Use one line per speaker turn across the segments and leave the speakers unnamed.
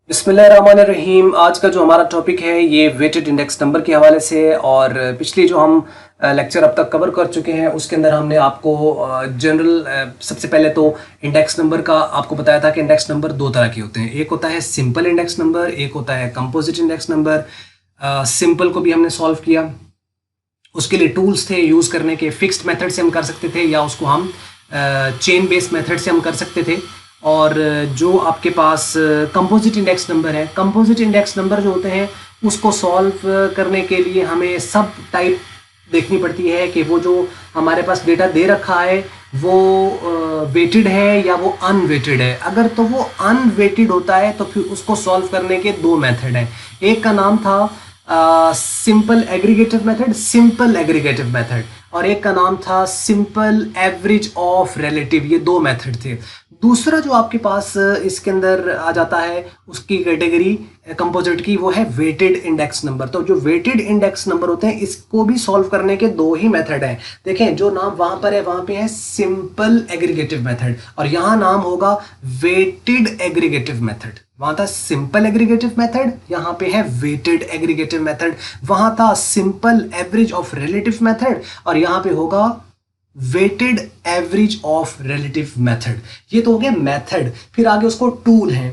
बिस्मिल्लाहिर्रहमानिर्रहीम। आज का जो हमारा टॉपिक है ये वेटेड इंडेक्स नंबर के हवाले से है। और पिछली जो हम लेक्चर अब तक कवर कर चुके हैं उसके अंदर हमने आपको जनरल सबसे पहले तो इंडेक्स नंबर का आपको बताया था कि इंडेक्स नंबर दो तरह के होते हैं। एक होता है सिंपल इंडेक्स नंबर, एक होता है कंपोजिट इंडेक्स नंबर। सिंपल को भी हमने सॉल्व किया, उसके लिए टूल्स थे यूज़ करने के। फिक्स्ड मेथड से हम कर सकते थे या उसको हम चेन बेस्ड मेथड से हम कर सकते थे। और जो आपके पास कंपोजिट इंडेक्स नंबर है, कंपोजिट इंडेक्स नंबर जो होते हैं उसको सॉल्व करने के लिए हमें सब टाइप देखनी पड़ती है कि वो जो हमारे पास डेटा दे रखा है वो वेटेड है या वो अनवेटेड है। अगर तो वो अनवेटेड होता है तो फिर उसको सॉल्व करने के दो मेथड हैं। एक का नाम था simple aggregative method, simple aggregative method, और एक का नाम था सिंपल एवरेज ऑफ रिलेटिव। ये दो मेथड थे। दूसरा जो आपके पास इसके अंदर आ जाता है उसकी कैटेगरी कंपोजिट की, वो है वेटेड इंडेक्स नंबर। तो जो वेटेड इंडेक्स नंबर होते हैं इसको भी सॉल्व करने के दो ही मेथड हैं। देखें जो नाम वहां पर है वहां पे है सिंपल एग्रीगेटिव मेथड और यहां नाम होगा वेटेड एग्रीगेटिव मेथड। वहां था सिंपल एग्रीगेटिव मेथड, यहां पे है वेटेड एग्रीगेटिव मेथड। वहां था simple average of relative method और यहां पे होगा weighted average of relative method. ये तो हो गया मेथड। फिर आगे उसको टूल है,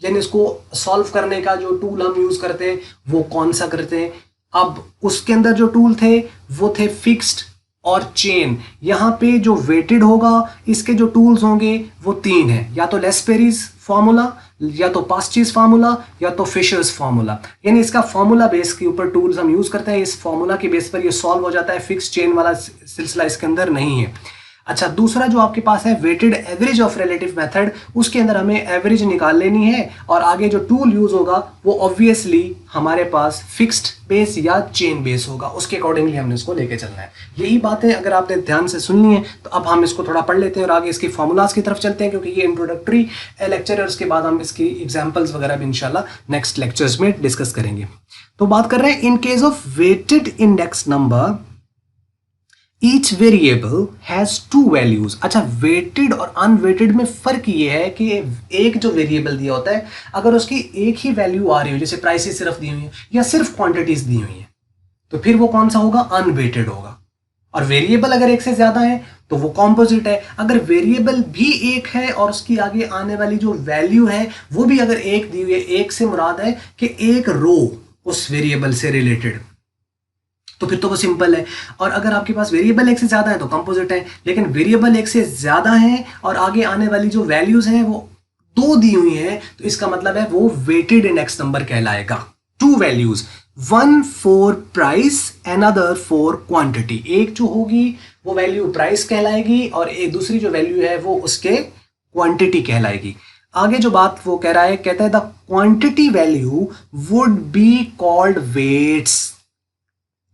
यानी इसको सॉल्व करने का जो टूल हम यूज करते हैं वो कौन सा करते हैं। अब उसके अंदर जो टूल थे वो थे फिक्स्ड और चेन। यहां पे जो वेटेड होगा इसके जो टूल्स होंगे वो तीन है, या तो लेस्पेरीज फार्मूला, या तो पास्टीज फार्मूला, या तो फिशर्स फार्मूला। यानी इसका फार्मूला बेस के ऊपर टूल्स हम यूज करते हैं। इस फार्मूला के बेस पर ये सॉल्व हो जाता है। फिक्स चेन वाला सिलसिला इसके अंदर नहीं है। अच्छा, दूसरा जो आपके पास है weighted average of relative method, उसके अंदर हमें एवरेज निकाल लेनी है और आगे जो टूल यूज होगा वो ऑब्वियसली हमारे पास फिक्स्ड बेस या चेन बेस होगा। उसके अकॉर्डिंगली हमने इसको लेके चलना है। यही बातें अगर आपने ध्यान से सुननी है तो अब हम इसको थोड़ा पढ़ लेते हैं और आगे इसकी फॉर्मूलाज की तरफ चलते हैं, क्योंकि ये इंट्रोडक्टरी लेक्चर है। उसके बाद हम इसकी एग्जाम्पल्स वगैरह भी इंशाल्लाह नेक्स्ट लेक्चर्स में डिस्कस करेंगे। तो बात कर रहे हैं in case of weighted index number each variable has two values. अच्छा, वेटेड और अनवेटेड में फर्क ये है कि एक जो वेरिएबल दिया होता है अगर उसकी एक ही वैल्यू आ रही हो, जैसे प्राइसेस सिर्फ दी हुई है या सिर्फ क्वांटिटीज दी हुई है, तो फिर वो कौन सा होगा? अनवेटेड होगा। और वेरिएबल अगर एक से ज्यादा है तो वो कॉम्पोजिट है। अगर वेरिएबल भी एक है और उसकी आगे आने वाली जो वैल्यू है वो भी अगर एक दी हुई है, एक से मुराद है कि एक रो उस वेरिएबल से रिलेटेड, तो फिर तो वो सिंपल है। और अगर आपके पास वेरिएबल एक से ज्यादा है तो कंपोजिट है। लेकिन वेरिएबल एक से ज्यादा है और आगे आने वाली जो वैल्यूज हैं वो दो दी हुई हैं, तो इसका मतलब है वो वेटेड इंडेक्स नंबर कहलाएगा। To values, one for price, another for quantity. एक जो होगी वो वैल्यू प्राइस कहलाएगी और एक दूसरी जो वैल्यू है वो उसके क्वांटिटी कहलाएगी। आगे जो बात वो कह रहा है, कहता है the quantity value would be called weights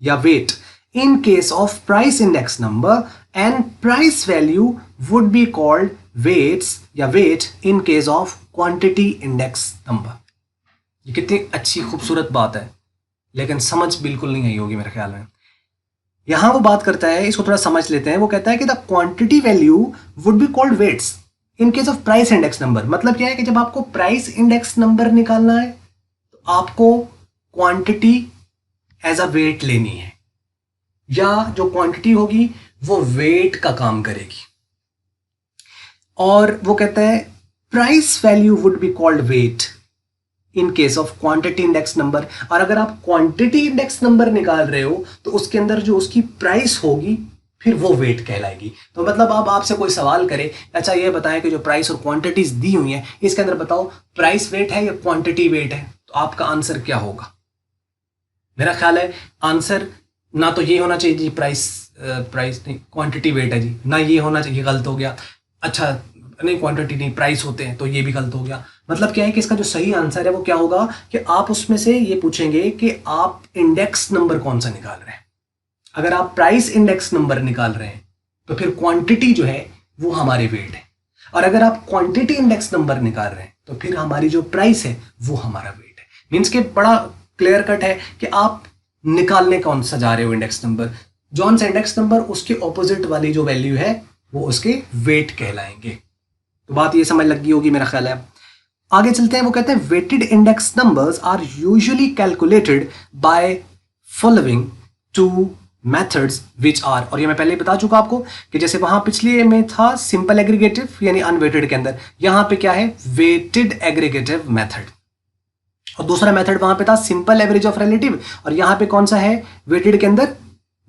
या weight in case of price index number and price value would be called weights या weight in case of quantity index number. ये कितनी अच्छी खूबसूरत बात है, लेकिन समझ बिल्कुल नहीं आई होगी मेरे ख्याल में। यहां वो बात करता है, इसको थोड़ा समझ लेते हैं। वो कहता है कि the quantity value would be called weights in case of price index number. मतलब क्या है कि जब आपको प्राइस इंडेक्स नंबर निकालना है तो आपको क्वांटिटी एज अ वेट लेनी है, या जो क्वांटिटी होगी वो वेट का काम करेगी। और वो कहता है price value would be called weight in case of quantity index number. और अगर आप क्वांटिटी इंडेक्स नंबर निकाल रहे हो तो उसके अंदर जो उसकी प्राइस होगी फिर वो वेट कहलाएगी। तो मतलब अब आपसे कोई सवाल करे, अच्छा ये बताएं कि जो प्राइस और क्वांटिटीज दी हुई है इसके अंदर बताओ प्राइस वेट है या क्वांटिटी वेट है, तो आपका आंसर क्या होगा? मेरा ख्याल है आंसर ना तो ये होना चाहिए जी प्राइस नहीं क्वांटिटी वेट है जी, ना ये होना चाहिए, गलत हो गया। अच्छा नहीं क्वांटिटी नहीं प्राइस होते हैं, तो ये भी गलत हो गया। मतलब क्या है कि इसका जो सही आंसर है वो क्या होगा कि आप उसमें से ये पूछेंगे कि आप इंडेक्स नंबर कौन सा निकाल रहे हैं। अगर आप प्राइस इंडेक्स नंबर निकाल रहे हैं तो फिर क्वांटिटी जो है वो हमारे वेट है, और अगर आप क्वांटिटी इंडेक्स नंबर निकाल रहे हैं तो फिर हमारी जो प्राइस है वो हमारा वेट है। मीन्स के बड़ा क्लियर कट है कि आप निकालने कौन सा जा रहे हो इंडेक्स नंबर। जॉन सा इंडेक्स नंबर उसके ऑपोजिट वाली जो वैल्यू है वो उसके वेट कहलाएंगे। तो बात ये समझ लग गई होगी मेरा ख्याल है। आगे चलते हैं, वो कहते हैं weighted index numbers are usually calculated by following two methods which are, और ये मैं पहले ही बता चुका आपको कि जैसे वहां पिछले में था सिंपल एग्रीगेटिव यानी अनवेटेड के अंदर, यहां पे क्या है वेटेड एग्रीगेटिव मेथड, और दूसरा मेथड वहां पे था सिंपल एवरेज ऑफ रिलेटिव, और यहां पे कौन सा है वेटेड के अंदर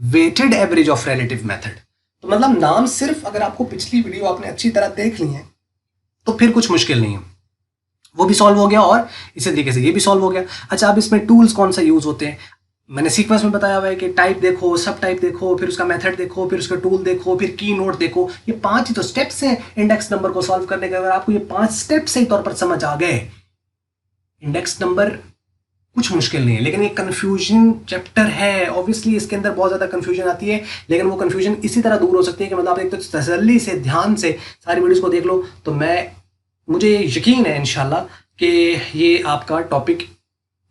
weighted average of relative method. तो मतलब नाम सिर्फ अगर आपको पिछली वीडियो आपने अच्छी तरह देख ली है तो फिर कुछ मुश्किल नहीं है, वो भी सॉल्व हो गया और इसी तरीके से ये भी सॉल्व हो गया। अच्छा, अब इसमें टूल्स कौन सा यूज होते हैं, मैंने सीक्वेंस में बताया हुआ है कि टाइप देखो, सब टाइप देखो, फिर उसका मेथड देखो, फिर उसका टूल देखो, फिर की नोट देखो, ये 5 ही तो स्टेप्स हैं इंडेक्स नंबर को सॉल्व करने के। अगर आपको ये 5 स्टेप सही तौर पर समझ आ गए, इंडेक्स नंबर कुछ मुश्किल नहीं है। लेकिन ये कंफ्यूजन चैप्टर है, ऑब्वियसली इसके अंदर बहुत ज़्यादा कंफ्यूजन आती है, लेकिन वो कंफ्यूजन इसी तरह दूर हो सकती है कि मतलब आप एक तो तसल्ली से ध्यान से सारी वीडियोस को देख लो, तो मुझे यकीन है इंशाल्लाह कि ये आपका टॉपिक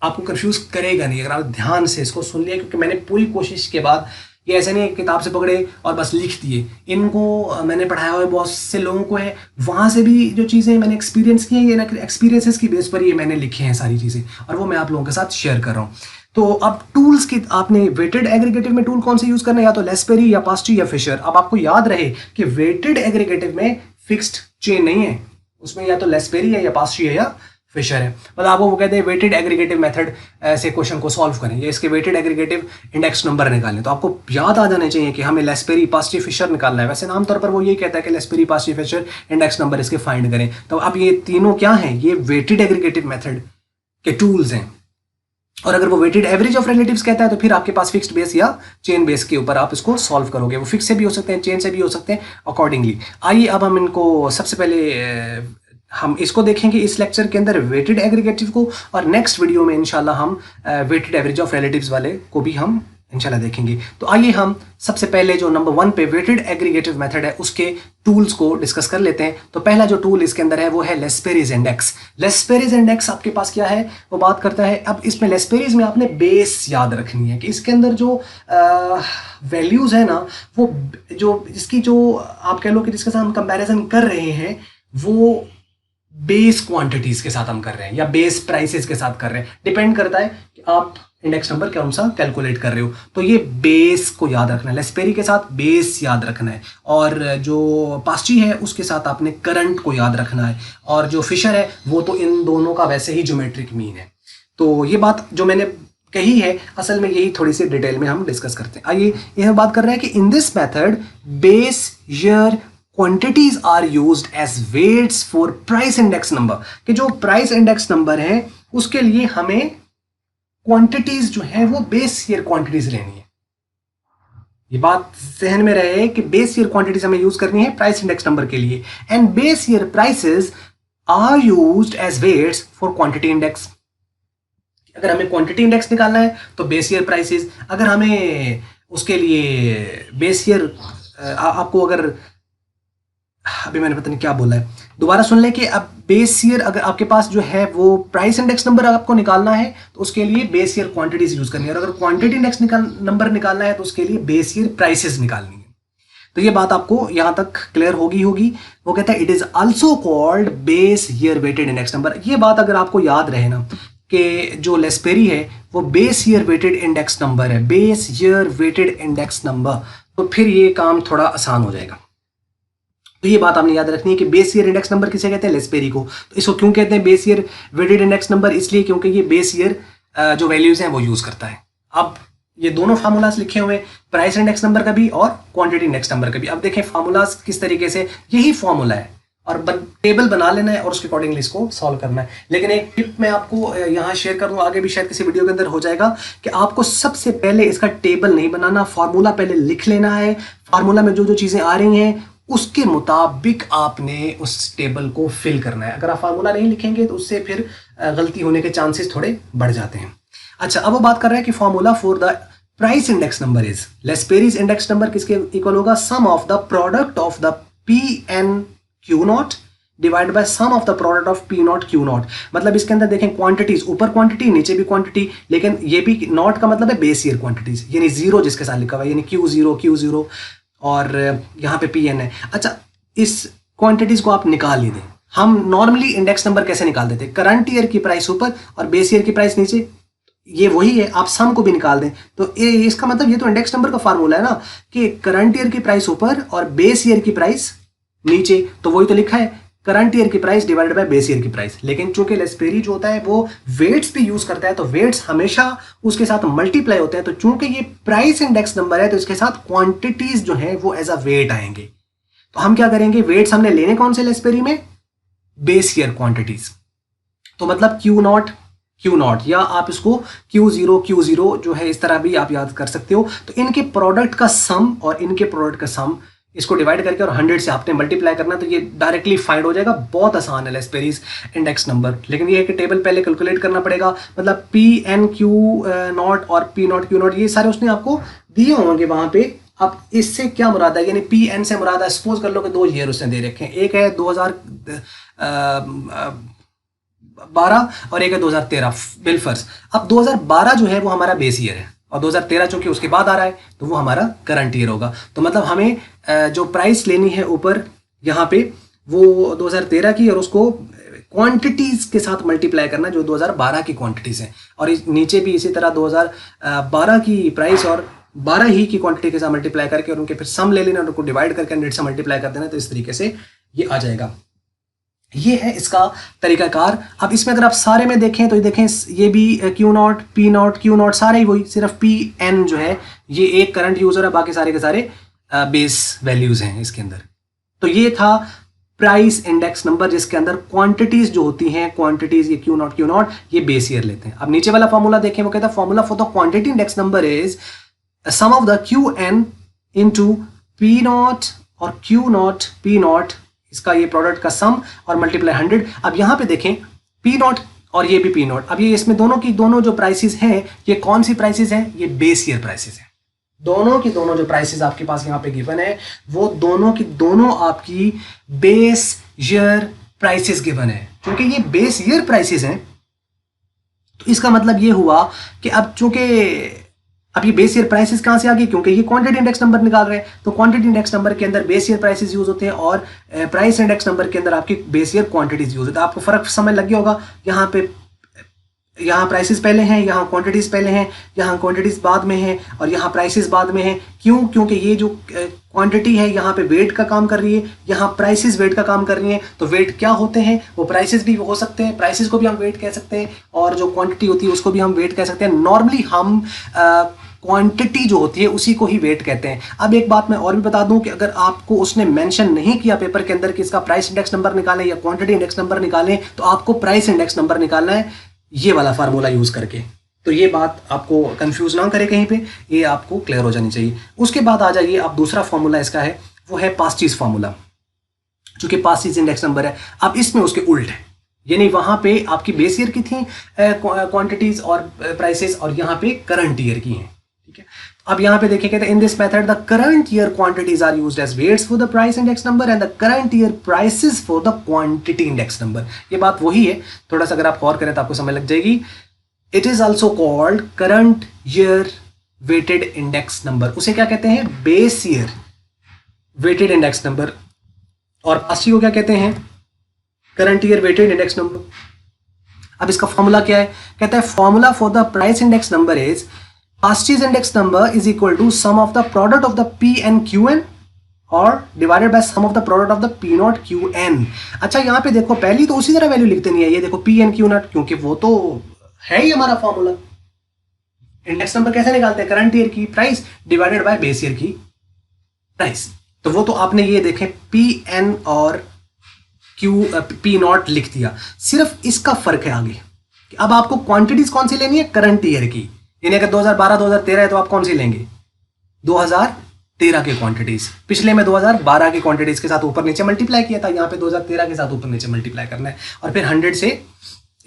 आपको कंफ्यूज करेगा नहीं अगर आप ध्यान से इसको सुन लिया, क्योंकि मैंने पूरी कोशिश के बाद, ये ऐसे नहीं किताब से पकड़े और बस लिख दिए, इनको मैंने पढ़ाया हुआ है, बहुत से लोगों को है, वहाँ से भी जो चीज़ें मैंने एक्सपीरियंस की हैं, ये एक्सपीरियंसेस की बेस पर ये मैंने लिखे हैं सारी चीज़ें, और वो मैं आप लोगों के साथ शेयर कर रहा हूँ। तो अब टूल्स की आपने वेटेड एग्रीगेटिव में टूल कौन से यूज़ करना है, या तो लेस्पेरी या पास्ट्री या फिशर। अब आपको याद रहे कि वेटेड एग्रीगेटिव में फिक्स्ड चेन नहीं है, उसमें या तो लेस्पेरी है या पास्ट्री है या फिशर है। मतलब आपको वो कहते हैं वेटेड एग्रीगेटिव मेथड से क्वेश्चन को सॉल्व करें या इसके वेटेड एग्रीगेटिव इंडेक्स नंबर निकालें, तो आपको याद आ जाने चाहिए कि हमें लेस्पेरी पास्ट्री फिशर निकालना है। वैसे आमतौर पर वो यही कहता है कि लेस्पेरी पास्ट्री फिशर इंडेक्स नंबर इसके फाइंड करें। तो अब ये तीनों क्या हैं, ये वेटेड एग्रीगेटिव मेथड के टूल्स हैं, और अगर वो वेटेड एवरेज ऑफ रिलेटिव्स कहता है तो फिर आपके पास फिक्स्ड बेस या चेन बेस के ऊपर आप इसको सॉल्व करोगे। वो फिक्स से भी हो सकते हैं, चेन से भी हो सकते हैं, अकॉर्डिंगली। आइए अब हम इनको सबसे पहले हम इसको देखेंगे इस लेक्चर के अंदर वेटेड एग्रीगेटिव को, और नेक्स्ट वीडियो में इंशाल्लाह हम वेटेड एवरेज ऑफ रिलेटिव्स वाले को भी हम इंशाल्लाह देखेंगे। तो आइए हम सबसे पहले जो नंबर 1 पे वेटेड एग्रीगेटिव मेथड है उसके टूल्स को डिस्कस कर लेते हैं। तो पहला जो टूल इसके अंदर है वो है लेस्पेरीज इंडेक्स। लेस्पेरीज इंडेक्स आपके पास क्या है, वो बात करता है, अब इसमें लेस्पेरीज में आपने बेस याद रखनी है कि इसके अंदर जो वैल्यूज है ना, वो जो इसकी जो आप कह लो कि जिसके साथ हम कंपैरिजन कर रहे हैं वो बेस क्वांटिटीज के साथ हम कर रहे हैं या बेस प्राइसेस के साथ कर रहे हैं, डिपेंड करता है कि आप इंडेक्स नंबर कौन सा कैलकुलेट कर रहे हो। तो ये बेस को याद रखना है, लेस्पेरी के साथ बेस याद रखना है, और जो पास्ट्री है उसके साथ आपने करंट को याद रखना है, और जो फिशर है वो तो इन दोनों का वैसे ही ज्योमेट्रिक मीन है। तो ये बात जो मैंने कही है असल में यही थोड़ी सी डिटेल में हम डिस्कस करते हैं। आइए यह बात कर रहे हैं कि इन this method base year quantities are used as weights for price index number, कि जो प्राइस इंडेक्स नंबर है उसके लिए हमें क्वांटिटीज जो है वो बेस ईयर क्वांटिटीज लेनी है। ये बात जहन में रहे कि बेस ईयर क्वांटिटीज हमें यूज करनी है प्राइस इंडेक्स नंबर के लिए, and base year prices are used as weights for quantity index. अगर हमें क्वांटिटी इंडेक्स निकालना है तो बेस ईयर प्राइसेस, अगर हमें उसके लिए बेस ईयर आपको अगर अभी मैंने पता नहीं क्या बोला है, दोबारा सुन लें कि अब बेस ईयर अगर आपके पास जो है वो प्राइस इंडेक्स नंबर आपको निकालना है तो उसके लिए बेस ईयर क्वांटिटीज यूज करनी है, और अगर क्वांटिटी इंडेक्स नंबर निकालना है तो उसके लिए बेस ईयर प्राइसेस निकालनी है। तो ये बात आपको यहां तक क्लियर होगी। वो कहता है it is also called base year weighted index number. ये बात अगर आपको याद रहे ना कि जो लेस्पेरी है वो base year weighted index number है, base year weighted index number, तो फिर ये काम थोड़ा आसान हो जाएगा। तो ये बात आपने याद रखनी है कि बेस ईयर इंडेक्स नंबर किसे कहते हैं, लेस्पेरी को। तो इसको क्यों कहते हैं base year weighted index number, इसलिए क्योंकि ये बेस ईयर जो वैल्यूज हैं वो यूज करता है। अब ये दोनों फार्मूलाज लिखे हुए हैं, प्राइस इंडेक्स नंबर का भी और क्वांटिटी इंडेक्स नंबर का भी। अब देखें फार्मूलाज किस तरीके से, यही फॉर्मूला है और टेबल बना लेना है और उसके अकॉर्डिंगली इसको सॉल्व करना है। लेकिन एक टिप मैं आपको यहाँ शेयर कर दूँ, आगे भी शायद किसी वीडियो के अंदर हो जाएगा, कि आपको सबसे पहले इसका टेबल नहीं बनाना, फार्मूला पहले लिख लेना है। फार्मूला में जो जो चीजें आ रही हैं उसके मुताबिक आपने उस टेबल को फिल करना है। अगर आप फार्मूला नहीं लिखेंगे तो उससे फिर गलती होने के चांसेस थोड़े बढ़ जाते हैं। अच्छा, अब वो बात कर रहे हैं कि formula for the price index number is, Laspeyres index number किसके इक्वल होगा, sum of the product of the P N Q naught divide by sum of the product of P naught Q naught. मतलब इसके अंदर देखें quantities, ऊपर quantity नीचे भी quantity, लेकिन ये भी नॉट का मतलब है बेस ईयर क्वांटिटीज, यानी जीरो जिसके साथ लिखा हुआ है, यानी Q0 और यहाँ पे पी एन है। अच्छा, इस क्वांटिटीज को आप निकाल ही दें। हम नॉर्मली इंडेक्स नंबर कैसे निकालते थे, करंट ईयर की प्राइस ऊपर और बेस ईयर की प्राइस नीचे, ये वही है, आप सम को भी निकाल दें तो इसका मतलब ये तो इंडेक्स नंबर का फार्मूला है ना कि करंट ईयर की प्राइस ऊपर और बेस ईयर की प्राइस नीचे, तो वही तो लिखा है करंट ईयर की price divided by base year की प्राइस। लेकिन चूंकि लेस्पेरी जो होता है वो वेट्स भी यूज करता है, तो वेट्स हमेशा उसके साथ मल्टीप्लाई होते हैं, तो चूंकि ये प्राइस इंडेक्स नंबर है तो इसके साथ क्वांटिटीज जो है वो एज अ वेट आएंगे। तो हम क्या करेंगे, वेट्स हमने लेने कौन से लेस्पेरी में, बेस ईयर क्वांटिटीज। तो मतलब क्यू नॉट या आप इसको Q0 जो है इस तरह भी आप याद कर सकते हो। तो इनके प्रोडक्ट का सम और इनके प्रोडक्ट का सम, इसको डिवाइड करके और 100 से आपने मल्टीप्लाई करना, तो ये डायरेक्टली फाइंड हो जाएगा। बहुत आसान है लेस्पेरीज इंडेक्स नंबर, लेकिन ये है कि टेबल पहले कैलकुलेट करना पड़ेगा। मतलब PN Q0 और P0 Q0 ये सारे उसने आपको दिए होंगे वहां पे। अब इससे क्या मुराद है, यानी PN से मुराद है, सपोज कर लो कि 2 ईयर उसने दे रखे हैं, एक है 2012 और एक है 2013 बिलफर्स। अब 2012 जो है वो हमारा बेस ईयर है और 2013 चूंकि उसके बाद आ रहा है तो वो हमारा करंट ईयर होगा। तो मतलब हमें जो प्राइस लेनी है ऊपर यहाँ पे वो 2013 की और उसको क्वांटिटीज के साथ मल्टीप्लाई करना जो 2012 की क्वांटिटीज हैं, और नीचे भी इसी तरह 2012 की प्राइस और 12 ही की क्वांटिटी के साथ मल्टीप्लाई करके और उनके फिर सम ले लेना और उनको डिवाइड करके 100 से मल्टीप्लाई कर देना। तो इस तरीके से ये आ जाएगा। ये है इसका तरीकाकार। अब इसमें अगर आप सारे में देखें तो ये देखें, ये भी Q0 P0 Q0 सारे ही वही, सिर्फ PN जो है ये एक करंट यूजर है, बाकी सारे के सारे बेस वैल्यूज हैं इसके अंदर। तो ये था प्राइस इंडेक्स नंबर जिसके अंदर क्वांटिटीज जो होती हैं, क्वांटिटीज ये Q0 ये बेस ईयर लेते हैं। अब नीचे वाला फॉर्मूला देखें, वो कहता है formula for the quantity index number is sum of the QN into P0 और Q0 P0, इसका ये प्रोडक्ट का सम और मल्टीप्लाई 100। अब यहां पे देखें P0 और ये भी P0, अब ये इसमें दोनों जो प्राइसेस हैं ये कौन सी प्राइसेस हैं, ये बेस ईयर प्राइसेस हैं। दोनों की दोनों जो प्राइसेस आपके पास यहां पे गिवन है वो दोनों की दोनों आपकी बेस ईयर प्राइसेस गिवन है। क्योंकि ये बेस ईयर प्राइसेस हैं तो इसका मतलब ये हुआ कि अब चूंकि अब ये बेस ईयर प्राइसेस कहां से आ गई, क्योंकि ये क्वांटिटी इंडेक्स नंबर निकाल रहे हैं, तो क्वांटिटी इंडेक्स नंबर के अंदर बेस ईयर प्राइसेस यूज होते हैं और प्राइस इंडेक्स नंबर के अंदर आपकी बेस ईयर क्वांटिटीज यूज होते हैं। आपको फर्क समझ लग गया होगा, यहाँ प्राइसेस पहले हैं, यहाँ क्वांटिटीज पहले हैं, यहाँ क्वांटिटीज बाद में हैं और यहाँ प्राइसेस बाद में हैं। क्यों, क्योंकि ये जो क्वांटिटी है यहाँ पे वेट का काम कर रही है, यहाँ प्राइसेस वेट का काम कर रही हैं। तो वेट क्या होते हैं, वो प्राइसेस भी हो सकते हैं, प्राइसेस को भी हम वेट कह सकते हैं और जो क्वांटिटी होती है उसको भी हम वेट कह सकते हैं। नॉर्मली हम क्वांटिटी जो होती है उसी को ही वेट कहते हैं। अब एक बात मैं और भी बता दूं कि अगर आपको उसने मेंशन नहीं किया पेपर के अंदर कि इसका प्राइस इंडेक्स नंबर निकालें या क्वांटिटी इंडेक्स नंबर निकालें, तो आपको प्राइस इंडेक्स नंबर निकालना है ये वाला फार्मूला यूज करके। तो ये बात आपको कंफ्यूज ना करे कहीं पे, ये आपको क्लियर हो जानी चाहिए। उसके बाद आ जाइए, आप दूसरा फार्मूला इसका है वो है पास्टीज फार्मूला, चूंकि पास्टीज इंडेक्स नंबर है। अब इसमें उसके उल्ट है, यानी वहां पे आपकी बेस ईयर की थी क्वांटिटीज और प्राइसेस और यहाँ पे करंट ईयर की हैं, ठीक है। अब यहाँ पे देखिए कहते हैं in this method the current year quantities are used as weights for the price index number and the current year prices for the quantity index number. ये बात वही है, थोड़ा सा अगर आप गौर करें तो आपको समझ लग जाएगी। It is also called current year weighted index number, उसे क्या कहते हैं, base year weighted index number. और पास्टी को क्या कहते हैं, current year weighted index number. अब इसका फॉर्मूला क्या है, कहता है formula for the price index number is Pasti's index number is equal to sum of the product of the P and QN और divided by sum of the product of the P0 QN। अच्छा यहाँ पे देखो पहली तो उसी तरह value लिख देनी है, ये देखो P and Q0, क्योंकि वो तो है ही हमारा फॉर्मूला। इंडेक्स नंबर कैसे निकालते हैं, करंट ईयर की price divided by base year की प्राइस। तो वो तो आपने ये देखें PN और P0 लिख दिया, सिर्फ इसका फर्क है आगे। अब आपको क्वांटिटीज कौन सी लेनी है, करंट ईयर की, यानी अगर 2012 2013 है तो आप कौन सी लेंगे, 2013 की क्वांटिटीज। पिछले में 2012 की क्वांटिटीज के साथ ऊपर नीचे मल्टीप्लाई किया था, यहाँ पे 2013 के साथ ऊपर नीचे मल्टीप्लाई करना है और फिर 100 से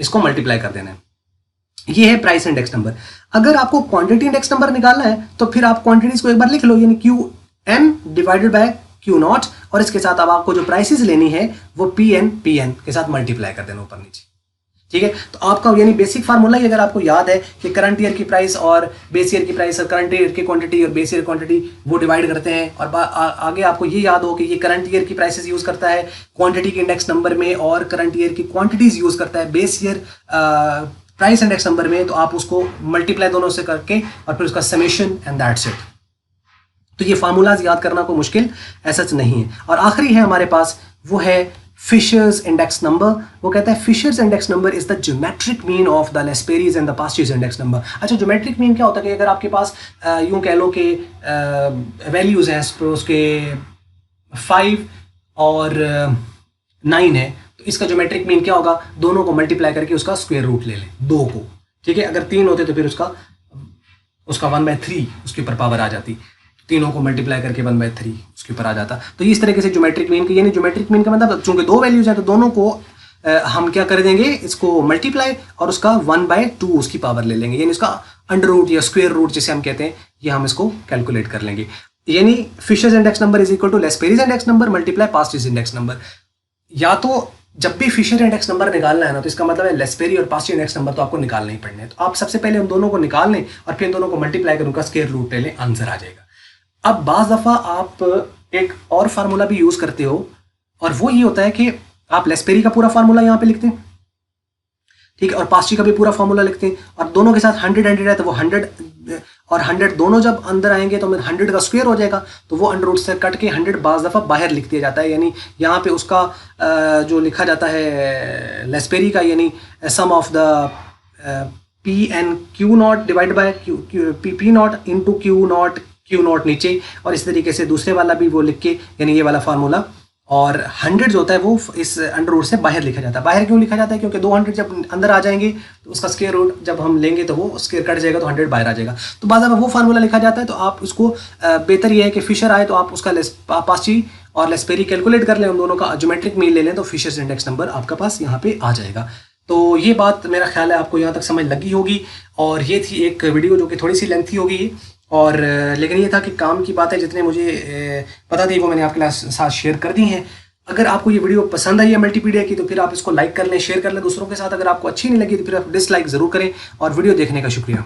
इसको मल्टीप्लाई कर देना है। ये है प्राइस इंडेक्स नंबर। अगर आपको क्वांटिटी इंडेक्स नंबर निकालना है तो फिर आप क्वांटिटीज को एक बार लिख लो, यानी QN डिवाइडेड बाय Q0 और इसके साथ अब आपको जो प्राइसेस लेनी है वो PN के साथ मल्टीप्लाई कर देना ऊपर नीचे, ठीक है। तो आपका यानी बेसिक फार्मूला ही अगर आपको याद है कि करंट ईयर की प्राइस और बेस ईयर की प्राइस और करंट ईयर की क्वांटिटी और बेस ईयर क्वांटिटी वो डिवाइड करते हैं, और आगे आपको ये याद हो कि ये करंट ईयर की प्राइसेस यूज करता है क्वांटिटी के इंडेक्स नंबर में और करंट ईयर की क्वांटिटीज यूज करता है base year price index number में, तो आप उसको मल्टीप्लाई दोनों से करके और फिर उसका समेशन एंड दैट्स इट। तो ये फार्मूलाज याद करना कोई मुश्किल ऐसा नहीं है। और आखिरी है हमारे पास, वो है फिशर्स इंडेक्स नंबर। वो कहता है Fisher's index number is the geometric mean of the Laspeyres and the Paasche's index number. अच्छा, ज्योमेट्रिक मीन क्या होता है कि अगर आपके पास यूं कह लो कि वैल्यूज हैं, सपोज के 5 और 9 है, तो इसका ज्योमेट्रिक मीन क्या होगा, दोनों को मल्टीप्लाई करके उसका स्क्वायर रूट ले लें, 2 को, ठीक है। अगर 3 होते तो फिर उसका 1/3 उसके ऊपर पावर आ जाती, तीनों को मल्टीप्लाई करके 1/3 उसके ऊपर आ जाता। तो इस तरीके से ज्योमेट्रिक मीन यानी ज्योमेट्रिक मीन का मतलब चूंकि 2 वैल्यूज हैं तो दोनों को हम क्या कर देंगे, इसको मल्टीप्लाई और उसका 1/2 उसकी पावर ले लेंगे, यानी इसका अंडर रूट या स्क्वायर रूट जिसे हम कहते हैं, ये हम इसको कैलकुलेट कर लेंगे। यानी Fisher's index number is equal to Laspeyres index number multiply Paasche's index number. या तो जब भी फिशर इंडेक्स नंबर निकालना है ना, तो इसका मतलब है लेस्पेरी और पास्टी इंडेक्स नंबर तो आपको निकालना ही पड़ने हैं। तो आप सबसे पहले उन दोनों को निकाल लें और फिर दोनों को मल्टीप्लाई कर उनका स्क्वायर रूट ले लें, आंसर आ जाएगा। अब बाज़ दफ़ा आप एक और फार्मूला भी यूज़ करते हो, और वो ये होता है कि आप लेस्पेरी का पूरा फार्मूला यहाँ पे लिखते हैं, ठीक है, और पास्टी का भी पूरा फार्मूला लिखते हैं, और दोनों के साथ 100 है, तो वो 100 और 100 दोनों जब अंदर आएंगे तो 100 का स्क्वायर हो जाएगा, तो वो अंडर रूट से कट के 100 बाज़ दफ़ा बाहर लिख दिया जाता है। यानी यहाँ पे उसका जो लिखा जाता है लेस्पेरी का, यानी sum of the P N Q naught divide by P naught into Q naught नीचे, और इस तरीके से दूसरे वाला भी वो लिख के, यानी ये वाला फार्मूला, और 100 जो होता है वो इस अंडर रूट से बाहर लिखा जाता है। बाहर क्यों लिखा जाता है, क्योंकि 200 जब अंदर आ जाएंगे तो उसका स्क्वायर रूट जब हम लेंगे तो वो स्क्वायर कट जाएगा, तो 100 बाहर आ जाएगा। तो बाद में वो फार्मूला लिखा जाता है। तो आप उसको बेहतर ये है कि फिशर आए तो आप उसका पास्टी और लेस्पेरी कैलकुलेट कर लें, उन दोनों का ज्योमेट्रिक मीन ले लें, तो फिशर्स इंडेक्स नंबर आपका पास यहाँ पे आ जाएगा। तो ये बात मेरा ख्याल है आपको यहाँ तक समझ लगी होगी। और ये थी एक वीडियो जो कि थोड़ी सी लेंथी होगी, और लेकिन ये था कि काम की बातें जितने मुझे पता थी वो मैंने आपके साथ शेयर कर दी हैं। अगर आपको ये वीडियो पसंद आई है मल्टीपीडिया की, तो फिर आप इसको लाइक कर लें, शेयर कर लें दूसरों के साथ। अगर आपको अच्छी नहीं लगी तो फिर आप डिसलाइक ज़रूर करें, और वीडियो देखने का शुक्रिया।